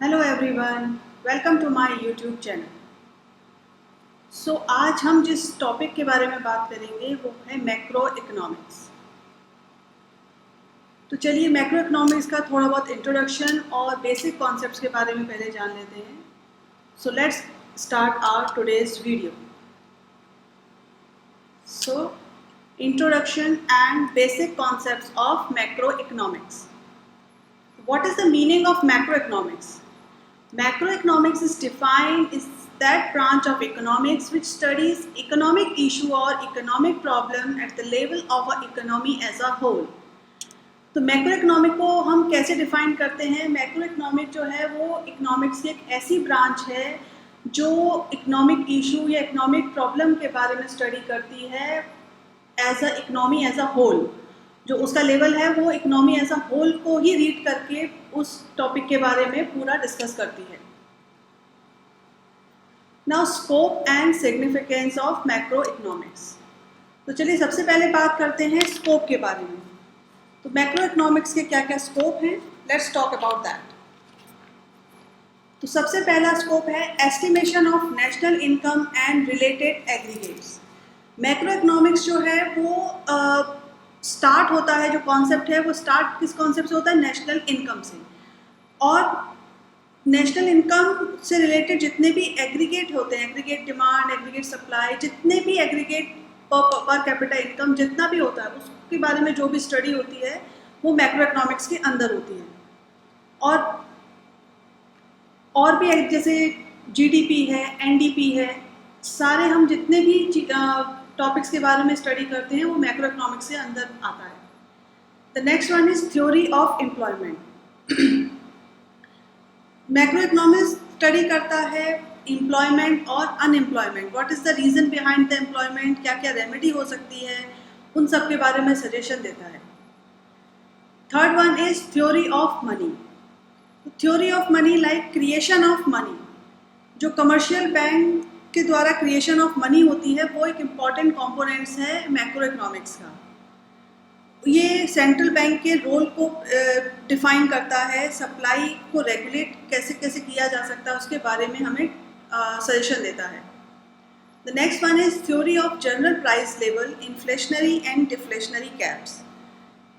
Hello everyone, welcome to my YouTube channel. आज हम जिस टॉपिक के बारे में बात करेंगे वो है मैक्रो इकोनॉमिक्स। तो चलिए मैक्रो इकोनॉमिक्स का थोड़ा बहुत इंट्रोडक्शन और बेसिक कॉन्सेप्ट्स के बारे में पहले जान लेते हैं। So let's start our today's video. So introduction and basic concepts of macro economics. What is the meaning of macroeconomics? Macroeconomics is defined as that branch of economics which studies economic issue or economic problem at the level of an economy as a whole. तो macro economic को हम कैसे define करते हैं? Macro economic जो है वो economics की एक ऐसी ब्रांच है जो इकोनॉमिक इशू या इकोनॉमिक प्रॉब्लम के बारे में स्टडी करती है as a economy as a whole. जो उसका लेवल है वो इकोनॉमी एज अ होल को ही रीड करके उस टॉपिक के बारे में पूरा डिस्कस करती है। Now scope and significance of macro economics. तो चलिए सबसे पहले बात करते हैं स्कोप के बारे में। तो मैक्रो इकोनॉमिक्स के क्या क्या स्कोप हैं, लेट्स टॉक अबाउट दैट। तो सबसे पहला स्कोप है estimation of national income and related aggregates. Macro economics जो है वो स्टार्ट होता है, जो कॉन्सेप्ट है वो स्टार्ट किस कॉन्सेप्ट से होता है? नेशनल इनकम से। और नेशनल इनकम से रिलेटेड जितने भी एग्रीगेट होते हैं, एग्रीगेट डिमांड, एग्रीगेट सप्लाई, जितने भी एग्रीगेट पर कैपिटा इनकम जितना भी होता है उसके बारे में जो भी स्टडी होती है वो मैक्रो इकोनॉमिक्स के अंदर होती है। और भी जैसे जीडीपी है, एनडीपी है, सारे हम जितने भी टॉपिक्स के बारे में स्टडी करते हैं वो मैक्रो इकोनॉमिक्स से अंदर आता है। The next one is theory of employment. Macro economics study करता है एम्प्लॉयमेंट और unemployment. What is the reason behind the employment, क्या क्या रेमेडी हो सकती है, उन सब के बारे में सजेशन देता है। Third one is theory of money. Theory of money like creation of money. जो कमर्शियल बैंक के द्वारा क्रिएशन ऑफ मनी होती है वो एक इम्पॉर्टेंट कंपोनेंट्स है मैक्रो इकोनॉमिक्स का। ये सेंट्रल बैंक के रोल को डिफाइन करता है, सप्लाई को रेगुलेट कैसे कैसे किया जा सकता है उसके बारे में हमें सजेशन देता है। The next one is theory of general price level, inflationary and deflationary caps.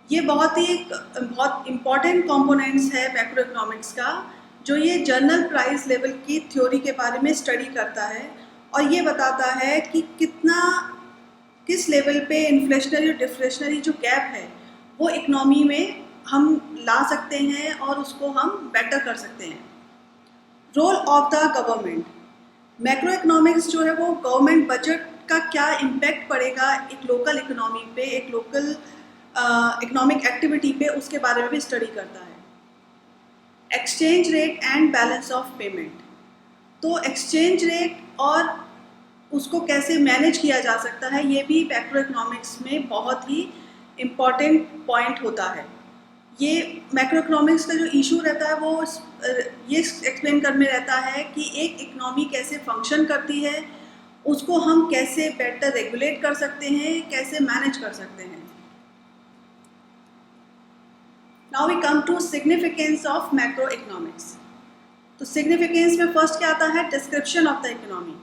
ये बहुत इम्पॉर्टेंट कंपोनेंट्स है मैक्रो इकोनॉमिक्स का, जो ये जनरल प्राइस लेवल की थ्योरी के बारे में स्टडी करता है और ये बताता है कि किस लेवल पे इन्फ्लेशनरी और डिफ्लेशनरी जो गैप है वो इकोनॉमी में हम ला सकते हैं और उसको हम बेटर कर सकते हैं। Role of the government. Macro economics जो है वो गवर्नमेंट बजट का क्या इम्पैक्ट पड़ेगा एक लोकल इकोनॉमी पे, एक लोकल इकोनॉमिक एक्टिविटी पे, उसके बारे में भी स्टडी करता है। Exchange rate and balance of payment. तो एक्सचेंज रेट और उसको कैसे मैनेज किया जा सकता है ये भी मैक्रो इकोनॉमिक्स में बहुत ही इम्पॉर्टेंट पॉइंट होता है। ये मैक्रो इकोनॉमिक्स का जो इशू रहता है वो ये एक्सप्लेन करने रहता है कि एक इकोनॉमी कैसे फंक्शन करती है, उसको हम कैसे बेटर रेगुलेट कर सकते हैं, कैसे मैनेज कर सकते हैं। Now we come to significance of macro economics. तो सिग्निफिकेंस में फर्स्ट क्या आता है? Description of the economy.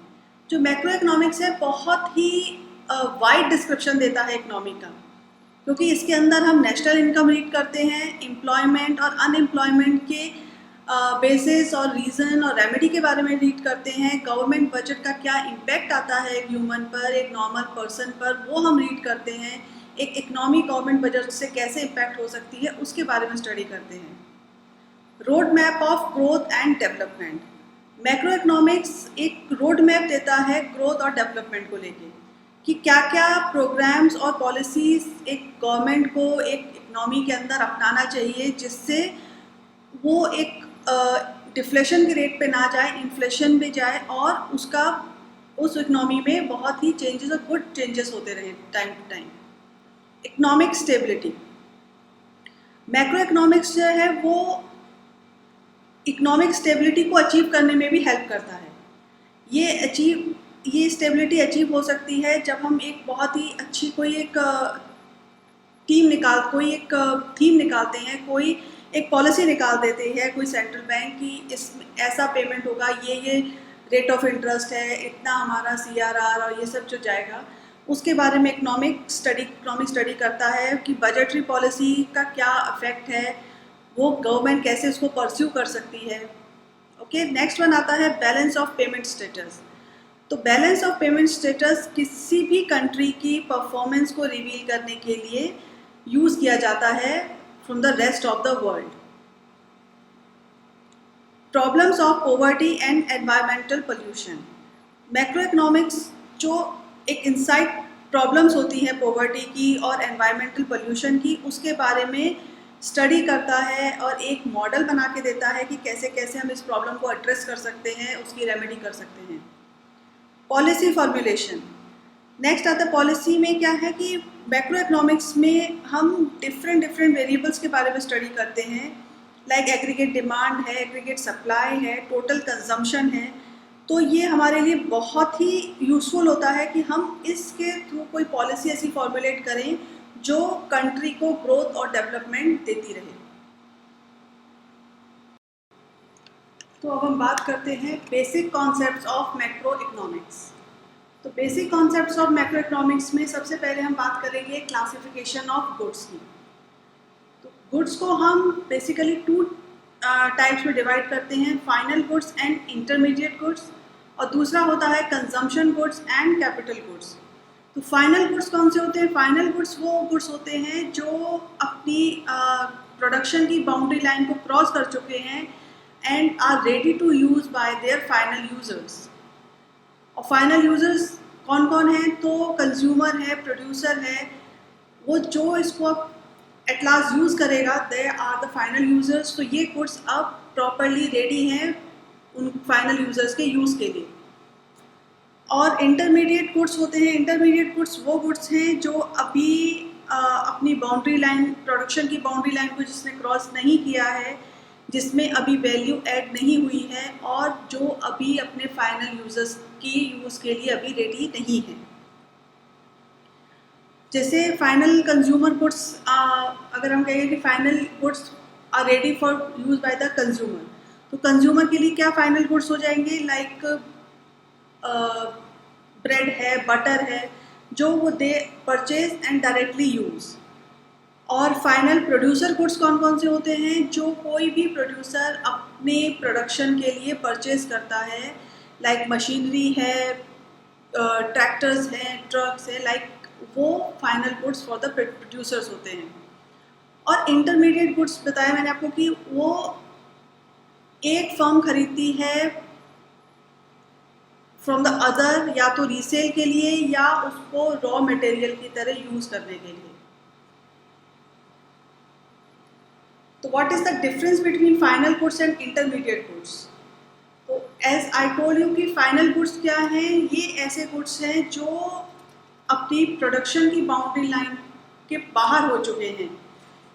जो मैक्रो इकोनॉमिक्स है बहुत ही वाइड डिस्क्रिप्शन देता है इकोनॉमी का, क्योंकि इसके अंदर हम नेशनल इनकम रीड करते हैं, एम्प्लॉयमेंट और अनएम्प्लॉयमेंट के बेसिस और रीज़न और रेमेडी के बारे में रीड करते हैं, गवर्नमेंट बजट का क्या इम्पैक्ट आता है एक ह्यूमन पर, एक नॉर्मल पर्सन पर, वो हम रीड करते हैं। एक इकोनॉमी गवर्नमेंट बजट से कैसे इम्पैक्ट हो सकती है उसके बारे में स्टडी करते हैं। Road map of growth and development. Macro economics एक रोड मैप देता है ग्रोथ और डेवलपमेंट को लेके कि क्या क्या प्रोग्राम्स और पॉलिसीज़ एक गवर्नमेंट को एक इकोनॉमी के अंदर अपनाना चाहिए जिससे वो एक डिफ्लेशन के रेट पे ना जाए, इन्फ्लेशन पे जाए और उस इकोनॉमी में बहुत ही चेंजेस और गुड चेंजेस होते रहे time to time. Economic stability. Macro economics जो है वो इकोनॉमिक स्टेबिलिटी को अचीव करने में भी हेल्प करता है। ये स्टेबिलिटी अचीव हो सकती है जब हम एक बहुत ही अच्छी कोई एक थीम निकालते हैं, कोई एक पॉलिसी निकाल देते हैं कोई सेंट्रल बैंक की इस ऐसा पेमेंट होगा, ये रेट ऑफ इंटरेस्ट है, इतना हमारा CRR और ये सब जो जाएगा, उसके बारे में इकोनॉमिक स्टडी करता है कि बजटरी पॉलिसी का क्या इफेक्ट है, वो गवर्नमेंट कैसे उसको परस्यू कर सकती है। ओके, नेक्स्ट वन आता है बैलेंस ऑफ पेमेंट स्टेटस। तो बैलेंस ऑफ पेमेंट स्टेटस किसी भी कंट्री की परफॉर्मेंस को रिवील करने के लिए यूज़ किया जाता है from the rest of the world. Problems of poverty and environmental pollution. Macro economics जो एक इनसाइट प्रॉब्लम्स होती हैं पॉवर्टी की और एनवायरमेंटल पोल्यूशन की, उसके बारे में स्टडी करता है और एक मॉडल बना के देता है कि कैसे कैसे हम इस प्रॉब्लम को एड्रेस कर सकते हैं, उसकी रेमेडी कर सकते हैं। Policy formulation. नेक्स्ट आता है पॉलिसी में क्या है कि मैक्रो इकोनॉमिक्स में हम डिफरेंट वेरिएबल्स के बारे में स्टडी करते हैं, लाइक एग्रीगेट डिमांड है, एग्रीगेट सप्लाई है, टोटल कंजम्पशन है। तो ये हमारे लिए बहुत ही यूज़फुल होता है कि हम इसके थ्रू कोई पॉलिसी ऐसी फॉर्मुलेट करें जो कंट्री को ग्रोथ और डेवलपमेंट देती रहे। तो अब हम बात करते हैं basic concepts of macro economics. तो basic concepts of macro economics में सबसे पहले हम बात करेंगे क्लासिफिकेशन ऑफ गुड्स की। तो गुड्स को हम बेसिकली 2 टाइप्स में डिवाइड करते हैं, final goods and intermediate goods, और दूसरा होता है consumption goods and capital goods. तो फाइनल गुड्स कौन से होते हैं? फाइनल गुड्स वो गुड्स होते हैं जो अपनी प्रोडक्शन की बाउंड्री लाइन को क्रॉस कर चुके हैं and are ready to use by their final users. और फाइनल यूजर्स कौन कौन हैं? तो कंज्यूमर है, प्रोड्यूसर है, वो जो इसको एट लास्ट यूज़ करेगा, they are the final users. तो ये गुड्स अब प्रॉपरली रेडी हैं उन फाइनल यूजर्स के यूज़ के लिए। और इंटरमीडिएट गुड्स होते हैं। इंटरमीडिएट गुड्स वो गुड्स हैं जो अभी अपनी बाउंड्री लाइन, प्रोडक्शन की बाउंड्री लाइन को जिसने क्रॉस नहीं किया है, जिसमें अभी वैल्यू ऐड नहीं हुई है और जो अभी अपने फाइनल यूजर्स की यूज़ के लिए अभी रेडी नहीं है। जैसे फाइनल कंज्यूमर गुड्स, अगर हम कहें कि final goods are ready for use by the consumer, तो कंज्यूमर के लिए क्या फाइनल गुड्स हो जाएंगे? लाइक ब्रेड है, बटर है, जो वो दे परचेज एंड डायरेक्टली यूज़। और फाइनल प्रोड्यूसर गुड्स कौन कौन से होते हैं? जो कोई भी प्रोड्यूसर अपने प्रोडक्शन के लिए परचेज करता है, लाइक मशीनरी है, ट्रैक्टर्स हैं, ट्रक्स है, लाइक वो final goods for the producers होते हैं। और इंटरमीडिएट गुड्स बताया मैंने आपको कि वो एक फर्म खरीदती है फ्रॉम द अदर, या तो रीसेल के लिए या उसको रॉ मटेरियल की तरह यूज़ करने के लिए। तो what is the difference between final goods and intermediate goods? तो एज आई टोल्ड यू कि फाइनल गुड्स क्या हैं? ये ऐसे गुड्स हैं जो अपनी प्रोडक्शन की बाउंड्री लाइन के बाहर हो चुके हैं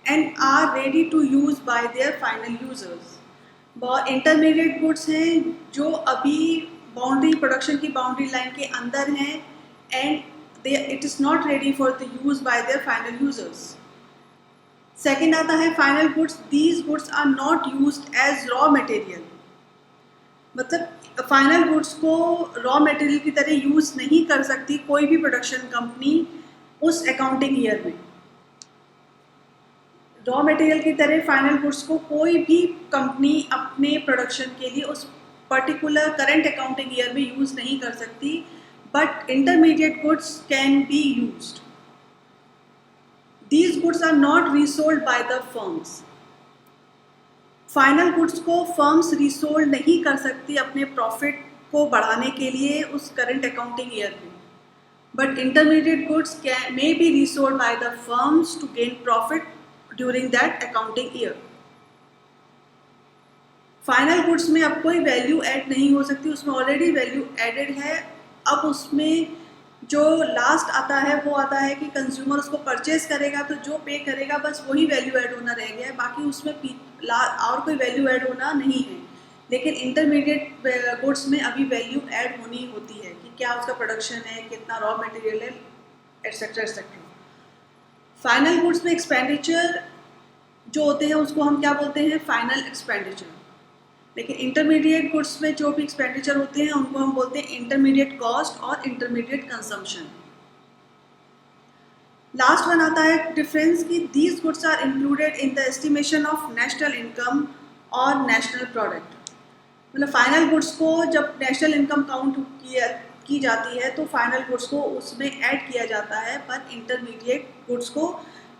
and are ready to use by their final users. और इंटरमीडिएट गुड्स हैं जो अभी प्रोडक्शन की बाउंड्री लाइन के अंदर हैं and it is not ready for the use by their final users. Second आता है final goods, these goods are not used as raw material. मतलब फाइनल गुड्स को रॉ मटेरियल की तरह यूज़ नहीं कर सकती कोई भी प्रोडक्शन कंपनी उस अकाउंटिंग ईयर में। रॉ मटेरियल की तरह फाइनल गुड्स को कोई भी कंपनी अपने प्रोडक्शन के लिए उस पर्टिकुलर करंट अकाउंटिंग ईयर में यूज़ नहीं कर सकती, but intermediate goods can be used. These goods are not resold by the firms. Final goods को फर्म्स रीसोल्ड नहीं कर सकती अपने प्रॉफिट को बढ़ाने के लिए उस करंट अकाउंटिंग ईयर में, but intermediate goods may be resold by the firms to gain profit during that accounting year. Final goods में अब कोई वैल्यू ऐड नहीं हो सकती, उसमें ऑलरेडी वैल्यू एडेड है। अब उसमें जो लास्ट आता है वो आता है कि कंज्यूमर उसको परचेज करेगा, तो जो पे करेगा बस वही वैल्यू ऐड होना रह गया है, बाकी उसमें और कोई वैल्यू ऐड होना नहीं है। लेकिन इंटरमीडिएट गुड्स में अभी वैल्यू ऐड होनी होती है कि क्या उसका प्रोडक्शन है, कितना रॉ मटेरियल है, एटसेट्रा एटसेट्रा। फाइनल गुड्स में एक्सपेंडिचर जो होते हैं उसको हम क्या बोलते हैं, फाइनल एक्सपेंडिचर। लेकिन इंटरमीडिएट गुड्स में जो भी एक्सपेंडिचर होते हैं उनको हम बोलते हैं इंटरमीडिएट कॉस्ट और इंटरमीडिएट कंजम्पशन। लास्ट वन आता है डिफरेंस कि these goods are included in the estimation of national income और नेशनल प्रोडक्ट। मतलब फाइनल गुड्स को जब नेशनल इनकम काउंट की जाती है तो फाइनल गुड्स को उसमें ऐड किया जाता है, पर इंटरमीडिएट गुड्स को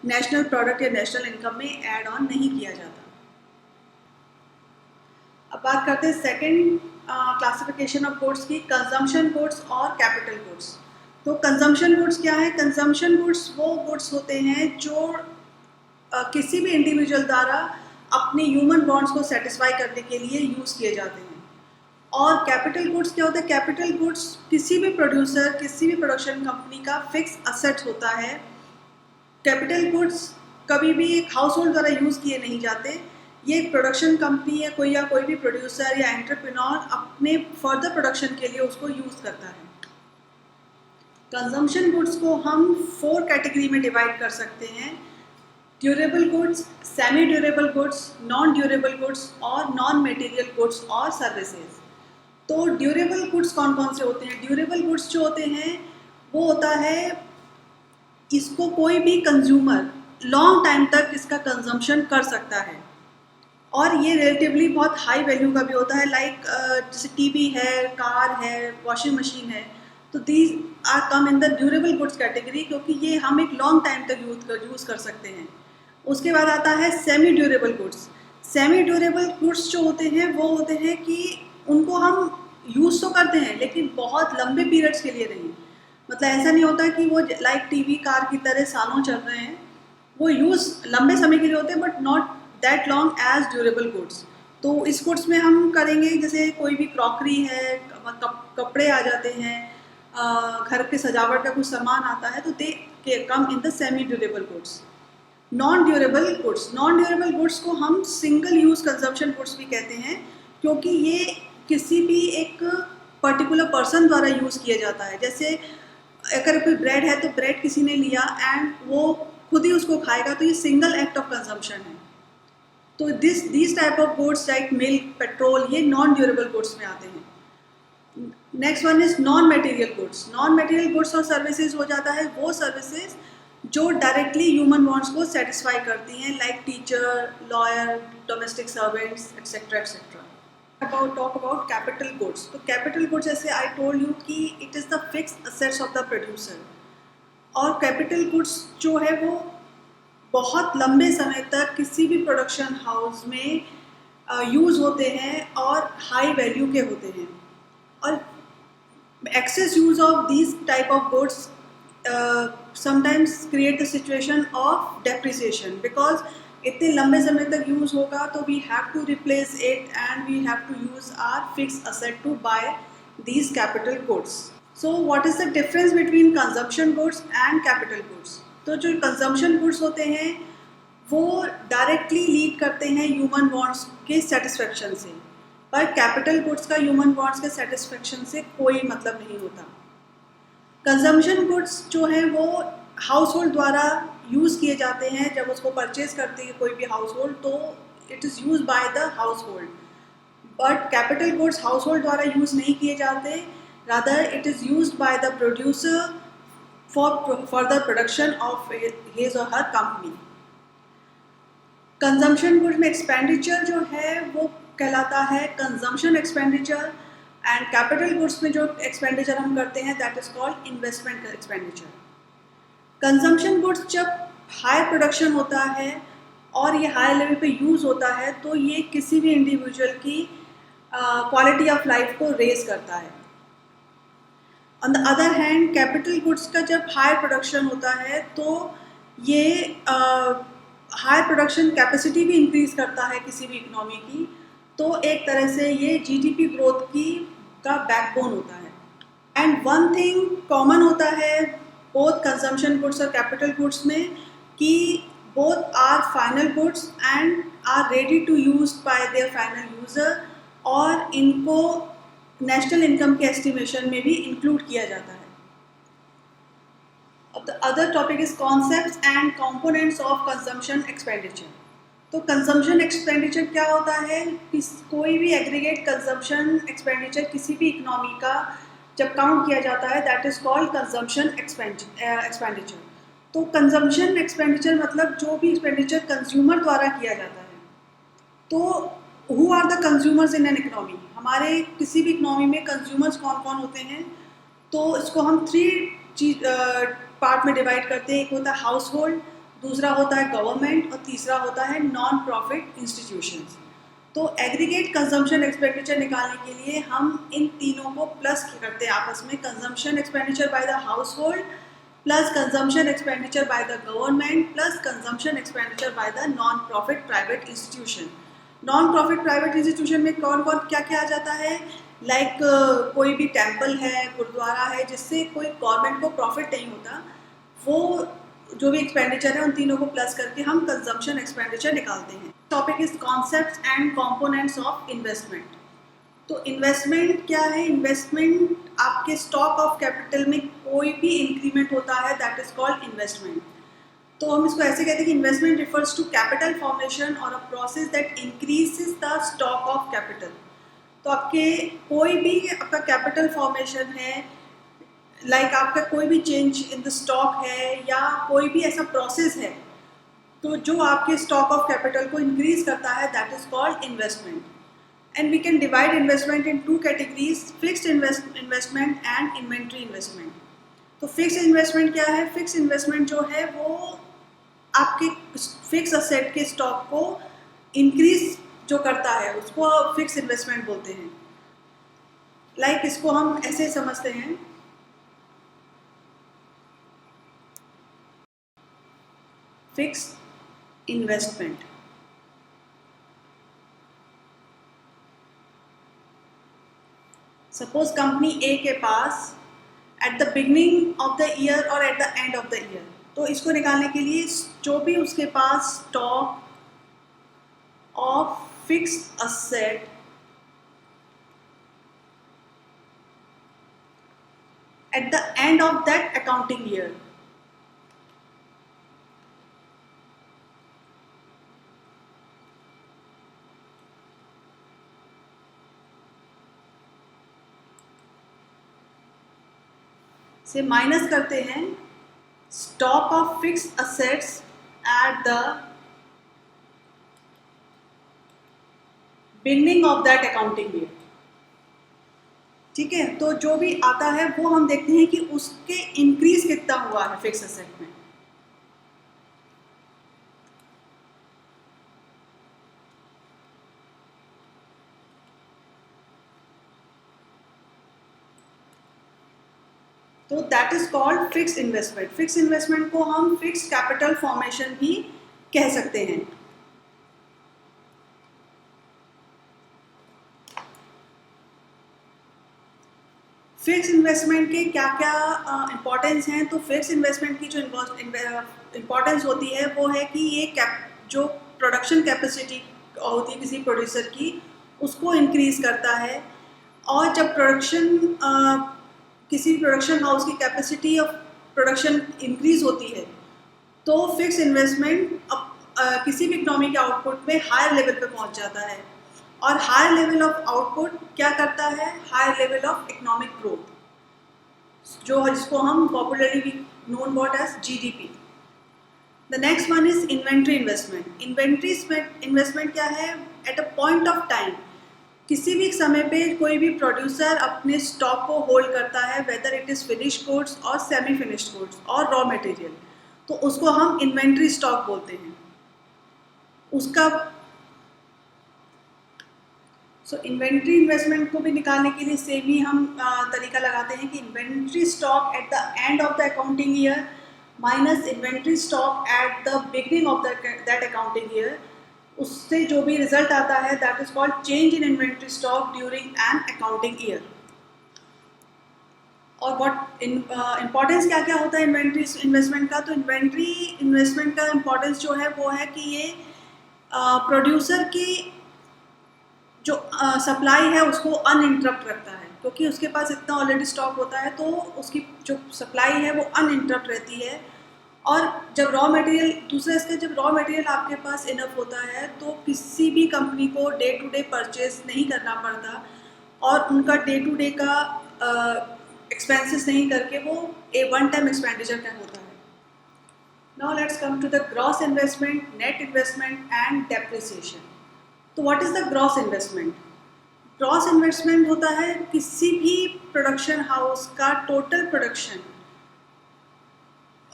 नेशनल प्रोडक्ट या नेशनल इनकम में ऐड ऑन नहीं किया जाता। अब बात करते हैं सेकेंड क्लासिफिकेशन ऑफ गुड्स की, कंजम्पशन गुड्स और कैपिटल गुड्स। तो कंजम्पशन गुड्स क्या है? कंजम्पशन गुड्स वो गुड्स होते हैं जो किसी भी इंडिविजुअल द्वारा अपने ह्यूमन वांट्स को सेटिस्फाई करने के लिए यूज़ किए जाते हैं। और कैपिटल गुड्स क्या होता है? कैपिटल गुड्स किसी भी प्रोड्यूसर, किसी भी प्रोडक्शन कंपनी का फिक्स असेट होता है। कैपिटल गुड्स कभी भी एक हाउस होल्ड द्वारा यूज़ किए नहीं जाते। ये एक प्रोडक्शन कंपनी है कोई भी प्रोड्यूसर या एंटरप्रेन्योर अपने फर्दर प्रोडक्शन के लिए उसको यूज़ करता है। कंजम्पशन गुड्स को हम 4 कैटेगरी में डिवाइड कर सकते हैं: durable goods, semi durable goods, non durable goods और नॉन मटेरियल गुड्स और सर्विसेज। तो ड्यूरेबल गुड्स कौन कौन से होते हैं? ड्यूरेबल गुड्स जो होते हैं वो होता है इसको कोई भी कंज्यूमर लॉन्ग टाइम तक इसका कंजम्पशन कर सकता है और ये रिलेटिवली बहुत हाई वैल्यू का भी होता है। लाइक जैसे टीवी है, कार है, वॉशिंग मशीन है, तो these are come in the durable goods category, क्योंकि ये हम एक लॉन्ग टाइम तक यूज़ कर सकते हैं। उसके बाद आता है semi durable goods. Semi durable goods जो होते हैं वो होते हैं कि उनको हम यूज़ तो करते हैं लेकिन बहुत लंबे पीरियड्स के लिए नहीं। मतलब ऐसा नहीं होता कि वो लाइक टीवी, कार की तरह सालों चल रहे हैं। वो यूज़ लंबे समय के लिए होते हैं but not that long as durable goods. तो इस गुड्स में हम करेंगे जैसे कोई भी क्रॉकरी है, कपड़े आ जाते हैं, घर के सजावट का कुछ सामान आता है, तो they come in the semi durable goods. Non durable goods को हम सिंगल यूज़ कंजम्पशन गुड्स भी कहते हैं, क्योंकि ये किसी भी एक पर्टिकुलर पर्सन द्वारा यूज़ किया जाता है। जैसे अगर कोई ब्रेड है तो ब्रेड किसी ने लिया एंड वो खुद ही उसको खाएगा, तो ये सिंगल एक्ट ऑफ कंजम्पशन है। तो this type of goods like milk, petrol, ये नॉन ड्यूरेबल गुड्स में आते हैं। Next one is non material goods. Non material goods और सर्विसेज हो जाता है वो सर्विसेज जो डायरेक्टली ह्यूमन वांट्स को सेटिस्फाई करती हैं, like teacher, lawyer, domestic servants etcetera etcetera. Talk about capital goods. तो कैपिटल गुड्स जैसे आई टोल्ड यू कि it is the fix assets of the producer. और कैपिटल गुड्स जो है वो बहुत लंबे समय तक किसी भी प्रोडक्शन हाउस में यूज़ होते हैं और हाई वैल्यू के होते हैं। और excess use of these type of goods sometimes create the situation of depreciation, because इतने लंबे समय तक यूज़ होगा तो we have to replace it and we have to use our fixed asset to buy these capital goods. So what is the difference between consumption goods and capital goods? तो जो consumption goods होते हैं वो directly lead करते हैं human wants के satisfaction से, पर कैपिटल गुड्स का ह्यूमन वांट्स के सेटिस्फेक्शन से कोई मतलब नहीं होता। कंजम्पशन गुड्स जो है वो हाउस होल्ड द्वारा यूज़ किए जाते हैं। जब उसको परचेज करती है कोई भी हाउस होल्ड तो it is use by the house hold, but capital goods house hold द्वारा यूज़ नहीं किए जाते, rather it is use by the producer for further production of his और हर कंपनी। कंजम्पशन गुड्स में एक्सपेंडिचर जो है वो कहलाता है consumption expenditure, and capital goods में जो एक्सपेंडिचर हम करते हैं that is called investment expenditure. Consumption goods जब हाई प्रोडक्शन होता है और ये हाई लेवल पे यूज़ होता है तो ये किसी भी इंडिविजुअल की क्वालिटी ऑफ लाइफ को रेज करता है। On the other hand capital goods का जब हाई प्रोडक्शन होता है तो ये हाई प्रोडक्शन कैपेसिटी भी इंक्रीज़ करता है किसी भी इकोनॉमी की, तो एक तरह से ये जीडीपी ग्रोथ का बैकबोन होता है। एंड वन थिंग कॉमन होता है बोथ कंजम्पशन गुड्स और कैपिटल गुड्स में कि both are final goods and are ready to use by their final user, और इनको नेशनल इनकम के एस्टिमेशन में भी इंक्लूड किया जाता है। अब the other topic is concepts and components of consumption expenditure. तो कंजम्पशन एक्सपेंडिचर क्या होता है? कोई भी एग्रीगेट कंजम्पशन एक्सपेंडिचर किसी भी इकोनॉमी का जब काउंट किया जाता है, that is called consumption expenditure. तो कंजम्पशन एक्सपेंडिचर मतलब जो भी एक्सपेंडिचर कंज्यूमर द्वारा किया जाता है। तो who are the consumers in an economy? हमारे किसी भी इकोनॉमी में कंज्यूमर्स कौन कौन होते हैं? तो इसको हम 3 पार्ट में डिवाइड करते हैं। एक होता है हाउस होल्ड, दूसरा होता है गवर्नमेंट और तीसरा होता है नॉन प्रॉफिट इंस्टीट्यूशंस। तो एग्रीगेट कंजम्पशन एक्सपेंडिचर निकालने के लिए हम इन तीनों को प्लस करते हैं आपस में। Consumption expenditure by the house hold plus consumption expenditure by the government plus consumption expenditure by the non profit private institution. Non profit private institution में कौन कौन क्या क्या आ जाता है? लाइक कोई भी टेम्पल है, गुरुद्वारा है, जिससे कोई गवर्नमेंट को प्रॉफिट नहीं होता, वो जो भी एक्सपेंडिचर है उन तीनों को प्लस करके हम कंजम्पशन एक्सपेंडिचर निकालते हैं। Topic is concepts and components of investment. तो इन्वेस्टमेंट क्या है? इन्वेस्टमेंट आपके स्टॉक ऑफ कैपिटल में कोई भी इंक्रीमेंट होता है, दैट इज कॉल्ड इन्वेस्टमेंट। तो हम इसको ऐसे कहते हैं कि investment refers to capital formation और a process that increases the stock of capital. तो आपके कोई भी आपका कैपिटल फॉर्मेशन है, लाइक आपका कोई भी चेंज इन द स्टॉक है या कोई भी ऐसा प्रोसेस है, तो जो आपके स्टॉक ऑफ कैपिटल को इंक्रीज करता है, that is called investment. And we can divide investment in 2 categories, fixed investment and inventory investment. तो फिक्स इन्वेस्टमेंट क्या है? फिक्स इन्वेस्टमेंट जो है वो आपके फिक्स असेट के स्टॉक को इंक्रीज जो करता है उसको फिक्स इन्वेस्टमेंट बोलते हैं। लाइक इसको हम ऐसे समझते हैं, fix investment. Suppose company A के पास at the beginning of the year और at the end of the year, तो इसको निकालने के लिए जो भी उसके पास stock of fixed asset at the end of that accounting year, से माइनस करते हैं stock of fixed assets at the beginning of that accounting year. ठीक है, तो जो भी आता है वो हम देखते हैं कि उसके इंक्रीज कितना हुआ है फिक्स असेट में। तो that is called fix investment. Fix investment को हम फिक्स कैपिटल फॉर्मेशन भी कह सकते हैं। फिक्स इन्वेस्टमेंट के क्या क्या इम्पोर्टेंस हैं? तो फिक्स इन्वेस्टमेंट की जो इम्पोर्टेंस होती है वो है कि ये जो प्रोडक्शन कैपेसिटी होती है किसी प्रोड्यूसर की, उसको इंक्रीज करता है। और जब किसी प्रोडक्शन हाउस की कैपेसिटी ऑफ प्रोडक्शन इंक्रीज होती है, तो फिक्स इन्वेस्टमेंट किसी भी इकोनॉमी के आउटपुट में हायर लेवल पे पहुंच जाता है। और हायर लेवल ऑफ आउटपुट क्या करता है? Higher level of economic growth, जिसको हम popularly known what as GDP. The next one is inventory investment. Inventory investment क्या है? At a point of time, किसी भी समय पे कोई भी प्रोड्यूसर अपने स्टॉक को होल्ड करता है, whether it is finished goods और सेमी फिनिश्ड गुड्स और रॉ मटेरियल, तो उसको हम इन्वेंट्री स्टॉक बोलते हैं। उसका इन्वेंट्री इन्वेस्टमेंट को भी निकालने के लिए सेम ही हम तरीका लगाते हैं कि inventory stock at the end of the accounting year minus inventory stock at the beginning of that accounting year, उससे जो भी रिजल्ट आता है that is called change in inventory stock during an accounting year. और what importance क्या क्या होता है इन्वेंट्री इन्वेस्टमेंट का? तो इन्वेंट्री इन्वेस्टमेंट का इम्पोर्टेंस जो है वो है कि ये प्रोड्यूसर की जो सप्लाई है उसको अनइंटरप्ट रखता है, क्योंकि उसके पास इतना ऑलरेडी स्टॉक होता है, तो उसकी जो सप्लाई है वो अनइंटरप्ट रहती है। और जब रॉ मटेरियल, दूसरा इसका, जब रॉ मटेरियल आपके पास इनफ होता है तो किसी भी कंपनी को डे टू डे परचेज नहीं करना पड़ता और उनका डे टू डे का एक्सपेंसेस नहीं करके वो ए वन टाइम एक्सपेंडिचर का होता है। Now let's come to the gross investment, net investment and depreciation. तो what is the gross investment? Gross investment होता है किसी भी प्रोडक्शन हाउस का total production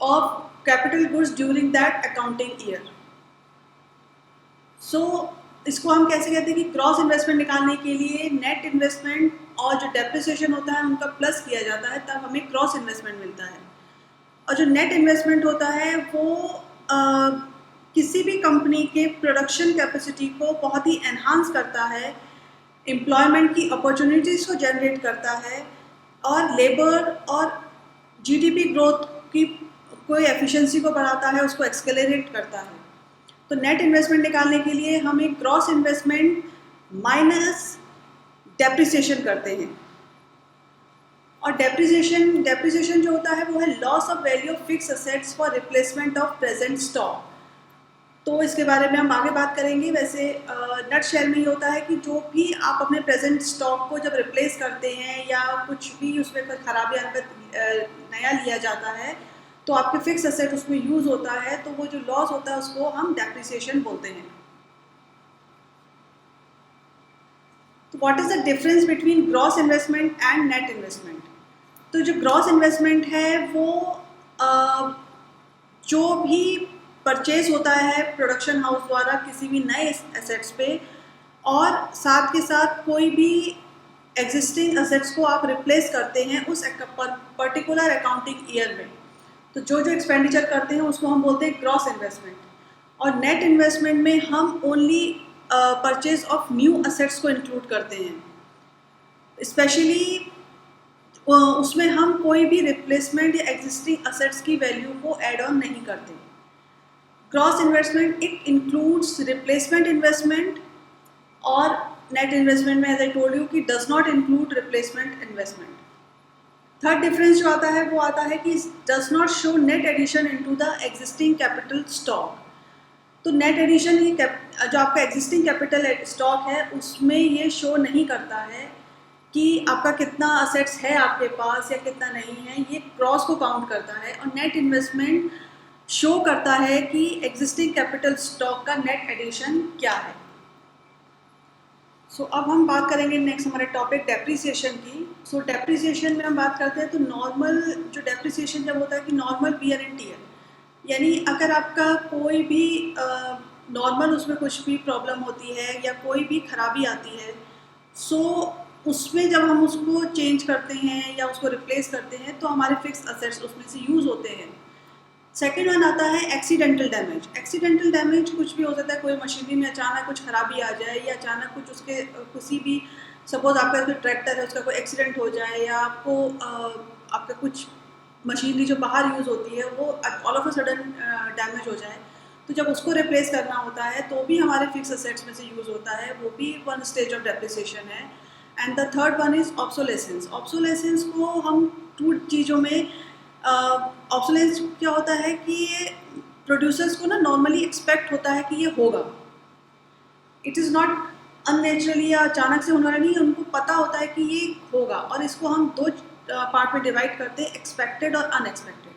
of capital goods during that accounting year. So इसको हम कैसे कहते हैं कि ग्रॉस इन्वेस्टमेंट निकालने के लिए नेट इन्वेस्टमेंट और जो डेप्रिसिएशन होता है उनका प्लस किया जाता है, तब हमें ग्रॉस इन्वेस्टमेंट मिलता है। और जो नेट इन्वेस्टमेंट होता है वो किसी भी कंपनी के प्रोडक्शन कैपेसिटी को बहुत ही एनहांस करता है, एम्प्लॉयमेंट की अपॉर्चुनिटीज़ को जनरेट करता है और लेबर और जीडीपी ग्रोथ की कोई एफिशिएंसी को बढ़ाता है, उसको एक्सेलरेट करता है। तो नेट इन्वेस्टमेंट निकालने के लिए हम एक ग्रॉस इन्वेस्टमेंट माइनस डेप्रिसिएशन करते हैं। और डेप्रिसिएशन जो होता है वो है loss of value of fix assets for replacement of present stock. तो इसके बारे में हम आगे बात करेंगे। वैसे नट शेयर में ही होता है कि जो भी आप अपने प्रेजेंट स्टॉक को जब रिप्लेस करते हैं या कुछ भी उसमें कोई खराबी आने पर नया लिया जाता है तो आपके फिक्स असेट उसमें यूज़ होता है, तो वो जो लॉस होता है उसको हम डेप्रिसिएशन बोलते हैं। तो what is the difference between gross investment and net investment? तो जो ग्रॉस इन्वेस्टमेंट है वो जो भी परचेज होता है प्रोडक्शन हाउस द्वारा किसी भी नए एसेट्स पे और साथ के साथ कोई भी एग्जिस्टिंग एसेट्स को आप रिप्लेस करते हैं उस पर्टिकुलर अकाउंटिंग ईयर में, तो जो जो एक्सपेंडिचर करते हैं उसको हम बोलते हैं ग्रॉस इन्वेस्टमेंट। और नेट इन्वेस्टमेंट में हम only purchase of new assets को इंक्लूड करते हैं, स्पेशली उसमें हम कोई भी रिप्लेसमेंट या एग्जिस्टिंग असेट्स की वैल्यू को ऐड ऑन नहीं करते। Gross investment it includes replacement investment और नेट इन्वेस्टमेंट में एज आई टोल्ड यू कि does not include replacement investment. Third difference जो आता है वो आता है कि does not show net addition into the existing capital stock. तो नेट एडिशन ये जो आपका एग्जिस्टिंग कैपिटल स्टॉक है उसमें ये शो नहीं करता है कि आपका कितना असेट्स है आपके पास या कितना नहीं है, ये क्रॉस को काउंट करता है। और नेट इन्वेस्टमेंट शो करता है कि एग्जिस्टिंग कैपिटल स्टॉक का नेट एडिशन क्या है। सो अब हम बात करेंगे नेक्स्ट हमारे टॉपिक डेप्रिसिएशन की। सो डेप्रिसिएशन में हम बात करते हैं तो नॉर्मल जो डेप्रिसिएशन जब होता है कि नॉर्मल वियर एंड टियर, यानी अगर आपका कोई भी नॉर्मल उसमें कुछ भी प्रॉब्लम होती है या कोई भी खराबी आती है, सो उसमें जब हम उसको चेंज करते हैं या उसको रिप्लेस करते हैं तो हमारे फिक्स असेट्स उसमें से यूज़ होते हैं। सेकेंड वन आता है एक्सीडेंटल डैमेज। एक्सीडेंटल डैमेज कुछ भी हो सकता है, कोई मशीनरी में अचानक कुछ खराबी आ जाए या अचानक कुछ उसके किसी भी, सपोज आपका कोई ट्रैक्टर है उसका कोई एक्सीडेंट हो जाए या आपको आपका कुछ मशीनरी जो बाहर यूज़ होती है वो all of a sudden damage हो जाए, तो जब उसको रिप्लेस करना होता है तो भी हमारे फिक्स असेट्स में से यूज़ होता है, वो भी वन स्टेज ऑफ डेप्रिसिएशन है। And the third one is obsolescence. Obsolescence को हम टू चीज़ों में, ऑब्सोलेसेंस क्या होता है कि ये प्रोड्यूसर्स को ना नॉर्मली एक्सपेक्ट होता है कि ये होगा, इट इज़ नॉट अननेचुरली या अचानक से होने वाला नहीं, उनको पता होता है कि ये होगा। और इसको हम दो पार्ट में डिवाइड करते हैं, एक्सपेक्टेड और अनएक्सपेक्टेड।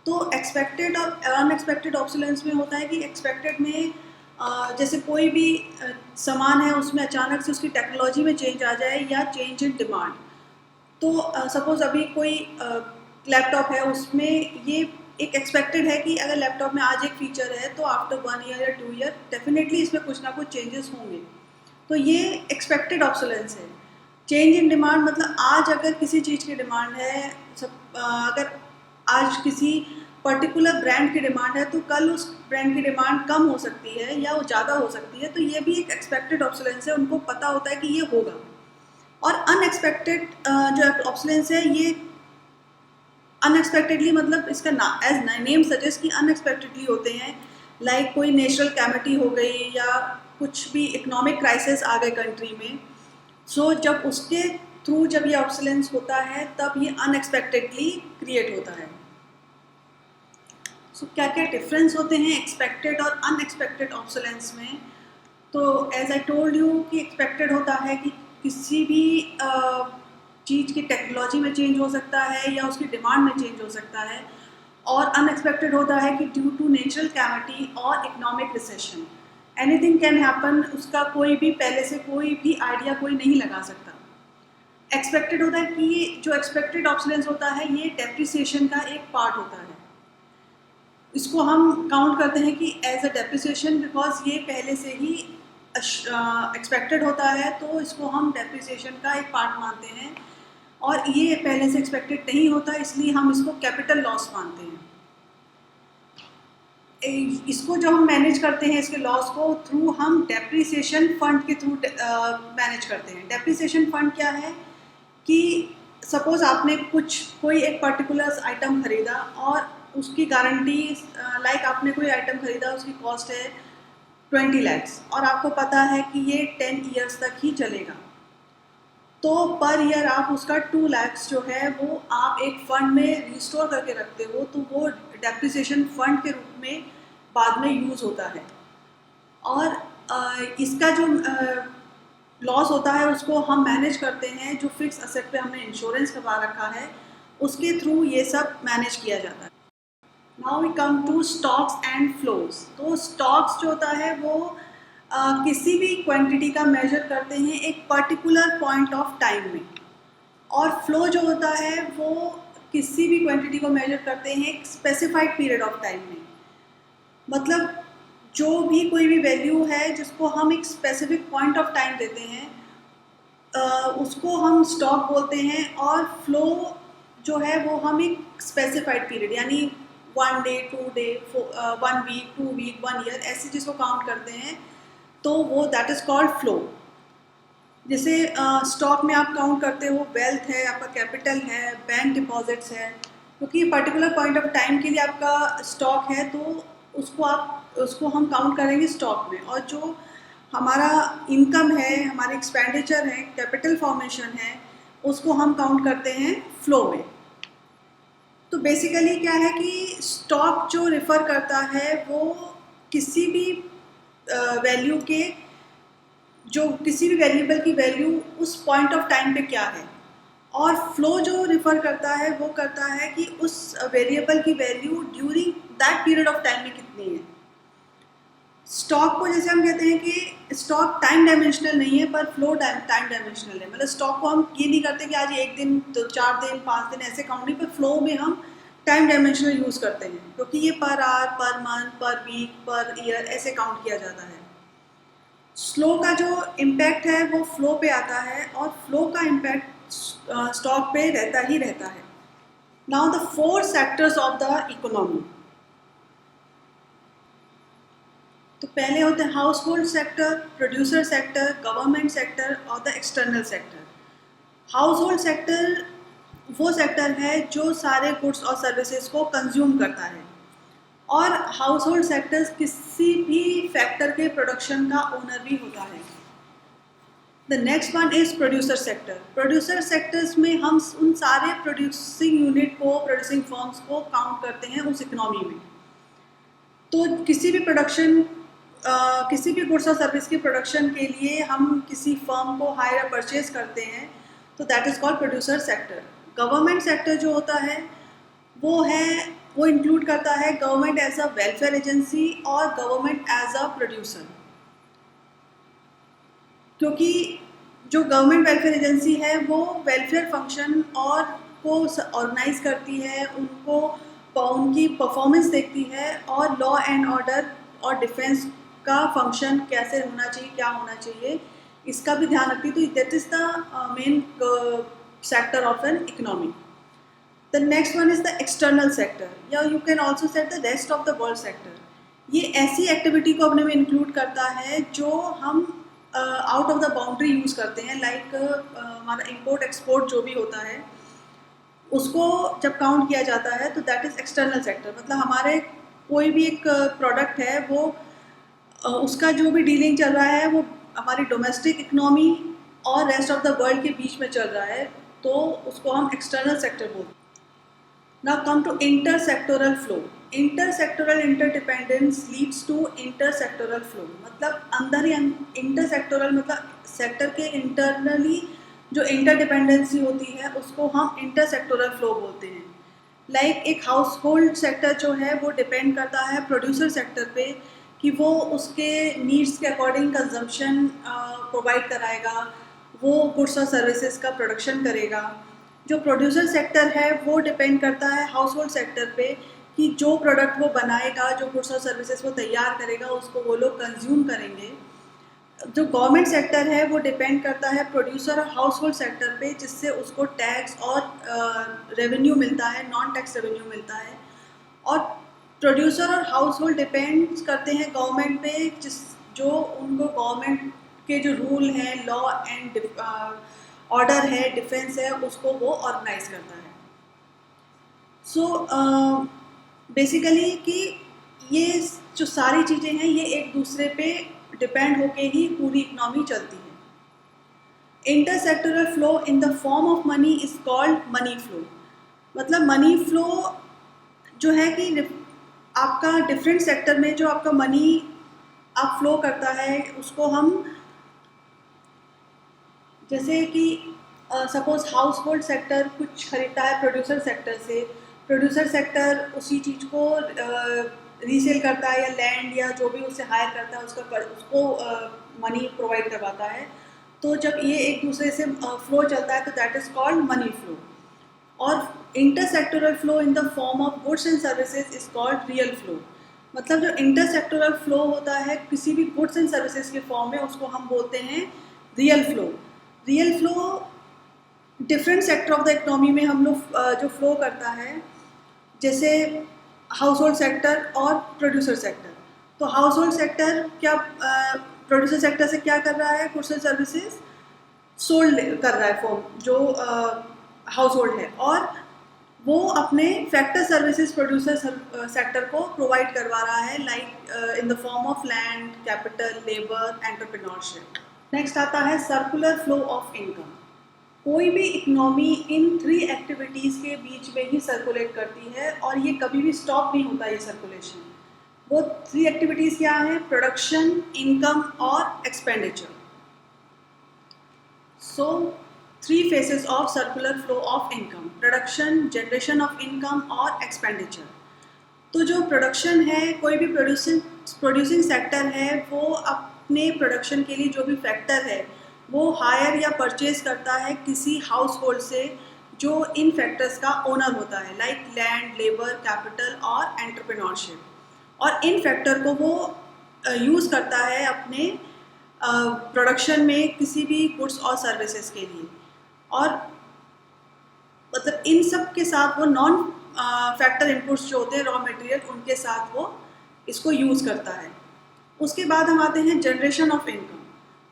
तो एक्सपेक्टेड और अनएक्सपेक्टेड ऑब्सोलेंस में होता है कि एक्सपेक्टेड में जैसे कोई भी सामान है उसमें अचानक से उसकी टेक्नोलॉजी में चेंज आ जाए या चेंज इन डिमांड। तो सपोज़ अभी कोई लैपटॉप है उसमें ये एक एक्सपेक्टेड है कि अगर लैपटॉप में आज एक फ़ीचर है तो आफ्टर 1 ईयर या 2 ईयर डेफिनेटली इसमें कुछ ना कुछ चेंजेस होंगे, तो ये एक्सपेक्टेड ऑब्सोलेंस है। चेंज इन डिमांड मतलब आज अगर किसी चीज़ की डिमांड है, अगर आज किसी पर्टिकुलर ब्रांड की डिमांड है तो कल उस ब्रांड की डिमांड कम हो सकती है या वो ज़्यादा हो सकती है, तो ये भी एक एक्सपेक्टेड ऑब्सोलेंस है, उनको पता होता है कि ये होगा। और अनएक्सपेक्टेड जो ऑब्सोलेंस है ये अनएक्सपेक्टेडली मतलब इसका एज नेम सजेस्ट कि अनएक्सपेक्टेडली होते हैं, लाइक कोई नेचुरल कैमिटी हो गई या कुछ भी इकोनॉमिक क्राइसिस आ गए कंट्री में, सो जब उसके थ्रू जब ये ऑब्सोलेंस होता है तब ये अनएक्सपेक्टेडली क्रिएट होता है। सो क्या क्या डिफरेंस होते हैं एक्सपेक्टेड और अनएक्सपेक्टेड ऑब्सोलेंस में? तो एज आई टोल्ड यू कि एक्सपेक्टेड होता है कि किसी भी चीज़ की टेक्नोलॉजी में चेंज हो सकता है या उसकी डिमांड में चेंज हो सकता है, और अनएक्सपेक्टेड होता है कि ड्यू टू नेचुरल कैमिटी और economic recession anything can happen, उसका कोई भी पहले से कोई भी आइडिया कोई नहीं लगा सकता। एक्सपेक्टेड होता है कि जो एक्सपेक्टेड ऑब्सोलेंस होता है ये डेप्रिसिएशन का एक पार्ट होता है, इसको हम काउंट करते हैं कि एज अ डेप्रिसिएशन, बिकॉज ये पहले से ही एक्सपेक्टेड होता है, तो इसको हम डेप्रिसिएशन का एक पार्ट मानते हैं, और ये पहले से एक्सपेक्टेड नहीं होता इसलिए हम इसको कैपिटल लॉस मानते हैं। इसको जो हम मैनेज करते हैं इसके लॉस को थ्रू हम डेप्रिसिएशन फंड के थ्रू मैनेज करते हैं। डेप्रिसिएशन फंड क्या है कि सपोज आपने कोई एक पर्टिकुलर आइटम खरीदा और उसकी गारंटी लाइक आपने कोई आइटम खरीदा, उसकी कॉस्ट है 20 lakhs और आपको पता है कि ये 10 years तक ही चलेगा, तो पर ईयर आप उसका 2 lakhs जो है वो आप एक फंड में रिस्टोर करके रखते हो, तो वो डेप्रिसिएशन फंड के रूप में बाद में यूज़ होता है। और इसका जो लॉस होता है उसको हम मैनेज करते हैं, जो फिक्स असेट पे हमने इंश्योरेंस करवा रखा है उसके थ्रू ये सब मैनेज किया जाता है। Now we come to stocks and flows. तो स्टॉक्स जो होता है वो किसी भी क्वांटिटी का मेजर करते हैं एक पर्टिकुलर पॉइंट ऑफ टाइम में, और फ्लो जो होता है वो किसी भी क्वांटिटी को मेजर करते हैं एक स्पेसिफाइड पीरियड ऑफ टाइम में। मतलब जो भी कोई भी वैल्यू है जिसको हम एक स्पेसिफिक पॉइंट ऑफ टाइम देते हैं उसको हम स्टॉक बोलते हैं, और फ्लो जो है वो हम एक स्पेसिफाइड पीरियड यानी 1 day 2 day 1 week 2 week 1 year ऐसे जिसको काउंट करते हैं, तो वो दैट इज़ कॉल्ड फ्लो। जैसे स्टॉक में आप काउंट करते हो वेल्थ है, आपका कैपिटल है, बैंक डिपॉजिट्स है, क्योंकि पर्टिकुलर पॉइंट ऑफ टाइम के लिए आपका स्टॉक है तो उसको हम काउंट करेंगे स्टॉक में। और जो हमारा इनकम है, हमारे एक्सपेंडिचर है, कैपिटल फॉर्मेशन है, उसको हम काउंट करते हैं फ्लो में। तो बेसिकली क्या है कि स्टॉक जो रिफ़र करता है वो किसी भी वैल्यू के, जो किसी भी वेरिएबल की वैल्यू उस पॉइंट ऑफ टाइम पे क्या है, और फ्लो जो रिफ़र करता है वो करता है कि उस वेरिएबल की value during that period of time में कितनी है। स्टॉक को जैसे हम कहते हैं कि स्टॉक टाइम डायमेंशनल नहीं है पर फ्लो टाइम डायमेंशनल है। मतलब स्टॉक को हम ये नहीं करते कि आज 1 दिन तो 4 दिन 5 दिन ऐसे काउंट नहीं, पर फ्लो में हम टाइम डायमेंशनल यूज़ करते हैं, क्योंकि ये पर आवर, पर मंथ, पर वीक, पर ईयर ऐसे काउंट किया जाता है। स्लो का जो इम्पैक्ट है वो फ्लो पे आता है, और फ्लो का इम्पैक्ट स्टॉक पे रहता ही रहता है। Now the 4 sectors of the economy. तो पहले होते हैं house hold sector, producer sector, government sector और the external sector. House hold sector वो सेक्टर है जो सारे गुड्स और सर्विसेज को कंज्यूम करता है, और हाउस होल्ड सेक्टर्स किसी भी फैक्टर के प्रोडक्शन का ओनर भी होता है। The next one is producer sector. Producer sectors में हम उन सारे प्रोड्यूसिंग यूनिट को, प्रोड्यूसिंग फर्म्स को काउंट करते हैं उस इकोनॉमी में। तो किसी भी गुड्स और सर्विस की प्रोडक्शन के लिए हम किसी फर्म को हायर परचेज करते हैं, तो that is called producer sector. Government sector जो होता है वो इंक्लूड करता है government as a welfare agency और गवर्नमेंट एज अ प्रोड्यूसर, क्योंकि जो गवर्नमेंट वेलफेयर एजेंसी है वो वेलफेयर फंक्शन और को ऑर्गेनाइज करती है, उनकी परफॉर्मेंस देखती है, और लॉ एंड ऑर्डर और डिफेंस का फंक्शन कैसे होना चाहिए, क्या होना चाहिए, इसका भी ध्यान रखती है। तो that is the main sector of an economy. The next one is the external sector, या you can also set the rest of the world sector. ये ऐसी एक्टिविटी को अपने में इंक्लूड करता है जो हम out of the boundary use करते हैं, लाइक हमारा इम्पोर्ट एक्सपोर्ट जो भी होता है उसको जब काउंट किया जाता है तो दैट इज़ एक्सटर्नल सेक्टर। मतलब हमारे कोई भी एक प्रोडक्ट है वो उसका जो भी डीलिंग चल रहा है वो हमारी डोमेस्टिक इकोनॉमी और रेस्ट ऑफ द वर्ल्ड के बीच में चल रहा है, तो उसको हम एक्सटर्नल सेक्टर बोलते हैं। Now come to inter sectoral flow. Inter sectoral interdependence leads to inter sectoral flow, मतलब अंदर ही इंटर सेक्टोरल मतलब सेक्टर के इंटरनली जो इंटरडिपेंडेंसी होती है उसको हम इंटर सेक्टोरल फ्लो बोलते हैं। लाइक एक हाउस होल्ड सेक्टर जो है वो डिपेंड करता है प्रोड्यूसर सेक्टर पे कि वो उसके नीड्स के अकॉर्डिंग कंजम्पशन प्रोवाइड कराएगा, वो गुड्स और सर्विसेज का प्रोडक्शन करेगा। जो प्रोड्यूसर सेक्टर है वो डिपेंड करता है हाउस होल्ड सेक्टर पे कि जो प्रोडक्ट वो बनाएगा, जो गुड्स और सर्विसेज वो तैयार करेगा, उसको वो लोग कंज्यूम करेंगे। जो गवर्नमेंट सेक्टर है वो डिपेंड करता है प्रोड्यूसर और हाउस होल्ड सेक्टर पे, जिससे उसको टैक्स और रेवेन्यू मिलता है, नॉन टैक्स रेवेन्यू मिलता है। और प्रोड्यूसर और हाउस होल्ड डिपेंड करते हैं गवर्नमेंट पे, जो उनको गवर्नमेंट के जो रूल हैं, लॉ एंड ऑर्डर है, डिफेंस है, उसको वो ऑर्गेनाइज करता है। सो बेसिकली कि ये जो सारी चीज़ें हैं ये एक दूसरे पे डिपेंड होके ही पूरी इकनॉमी चलती है। Inter sectoral flow in the form of money is called money flow. मतलब मनी फ्लो जो है कि आपका डिफरेंट सेक्टर में जो आपका मनी आप फ्लो करता है उसको हम, जैसे कि सपोज हाउस होल्ड सेक्टर कुछ खरीदता है प्रोड्यूसर सेक्टर से, प्रोड्यूसर सेक्टर उसी चीज़ को रीसेल करता है या लैंड या जो भी उससे हायर करता है उसको मनी प्रोवाइड करवाता है। तो जब ये एक दूसरे से फ्लो चलता है तो that is called money flow. और inter sectoral flow in the form of goods and services is called real flow. मतलब जो इंटर सेक्टोरल फ्लो होता है किसी भी गुड्स एंड सर्विसेज के फॉर्म में, उसको हम बोलते हैं real flow. Real flow different sector of the economy में हम लोग जो फ्लो करता है, जैसे हाउस होल्ड सेक्टर और प्रोड्यूसर सेक्टर। तो हाउस होल्ड सेक्टर क्या प्रोड्यूसर सेक्टर से क्या कर रहा है, गुड्स एंड सर्विसेज सोल्ड कर रहा है फॉर्म जो हाउस होल्ड है, और वो अपने फैक्टर सर्विसेज प्रोड्यूसर सेक्टर को प्रोवाइड करवा रहा है, like in the form of land, capital, labour, entrepreneurship. Next आता है सर्कुलर फ्लो ऑफ इनकम। कोई भी इकनॉमी इन 3 एक्टिविटीज़ के बीच में ही सर्कुलेट करती है और ये कभी भी स्टॉप नहीं होता ये सर्कुलेशन। वो 3 एक्टिविटीज़ क्या हैं? प्रोडक्शन, इनकम और expenditure. So 3 faces of circular flow of income: production, generation of income और एक्सपेंडिचर। तो जो प्रोडक्शन है, कोई भी प्रोड्यूसिंग सेक्टर है वो अपने प्रोडक्शन के लिए जो भी फैक्टर है वो हायर या परचेज करता है किसी हाउस होल्ड से जो इन फैक्टर्स का ओनर होता है, लाइक लैंड, लेबर, कैपिटल और एंटरप्रेन्योरशिप। और इन फैक्टर को वो यूज़ करता है अपने प्रोडक्शन में किसी भी गुड्स और सर्विसेज के लिए। और मतलब इन सब के साथ वो नॉन फैक्टर इनपुट्स जो होते हैं, रॉ मटेरियल, उनके साथ वो इसको यूज़ करता है। उसके बाद हम आते हैं जनरेशन ऑफ इनकम।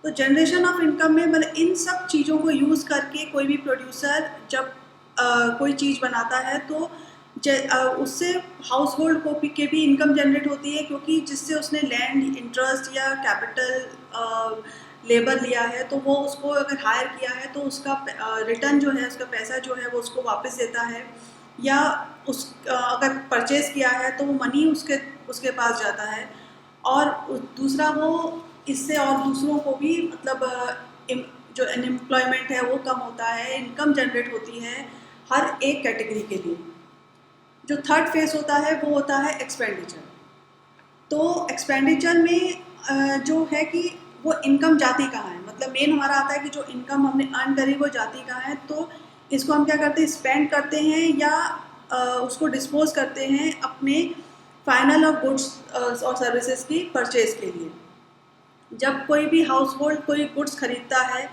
तो जनरेशन ऑफ इनकम में मतलब इन सब चीज़ों को यूज़ करके कोई भी प्रोड्यूसर जब कोई चीज़ बनाता है तो उससे हाउस होल्ड को के भी इनकम जनरेट होती है, क्योंकि जिससे उसने लैंड, इंटरेस्ट या कैपिटल, लेबर लिया है तो वो उसको अगर हायर किया है तो उसका रिटर्न जो है, उसका पैसा जो है वो उसको वापस देता है, या अगर परचेज़ किया है तो वो मनी उसके पास जाता है। और दूसरा वो इससे और दूसरों को भी मतलब जो अनएम्प्लॉयमेंट है वो कम होता है, इनकम जनरेट होती है हर एक कैटेगरी के लिए। जो थर्ड फेस होता है वो होता है एक्सपेंडिचर। तो एक्सपेंडिचर में जो है कि वो इनकम जाती कहाँ है, मतलब मेन हमारा आता है कि जो इनकम हमने अर्न करी वो जाती कहाँ है। तो इसको हम क्या करते हैं, स्पेंड करते हैं या उसको डिस्पोज करते हैं अपने फाइनल और गुड्स और सर्विसेज की परचेज के लिए। जब कोई भी हाउस होल्ड कोई गुड्स खरीदता है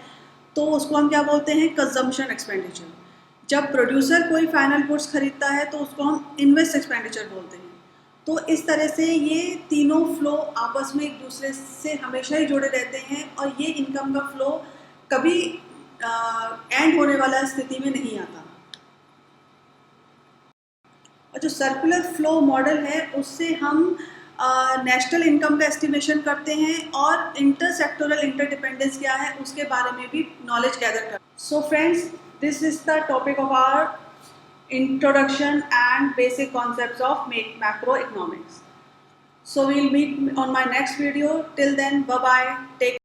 तो उसको हम क्या बोलते हैं, कंजम्पशन एक्सपेंडिचर। जब प्रोड्यूसर कोई फाइनल गुड्स खरीदता है तो उसको हम इन्वेस्ट एक्सपेंडिचर बोलते हैं। तो इस तरह से ये तीनों फ्लो आपस में एक दूसरे से हमेशा ही जुड़े रहते हैं और ये इनकम का फ्लो कभी एंड होने वाला स्थिति में नहीं आता। और जो सर्कुलर फ्लो मॉडल है उससे हम नेशनल इनकम का एस्टिमेशन करते हैं और इंटर सेक्टोरल इंटरडिपेंडेंस क्या है उसके बारे में भी नॉलेज गैदर करते हैं। So friends, this is the topic of our introduction and basic concepts of macroeconomics. So we'll meet on my next video. Till then, bye bye. Take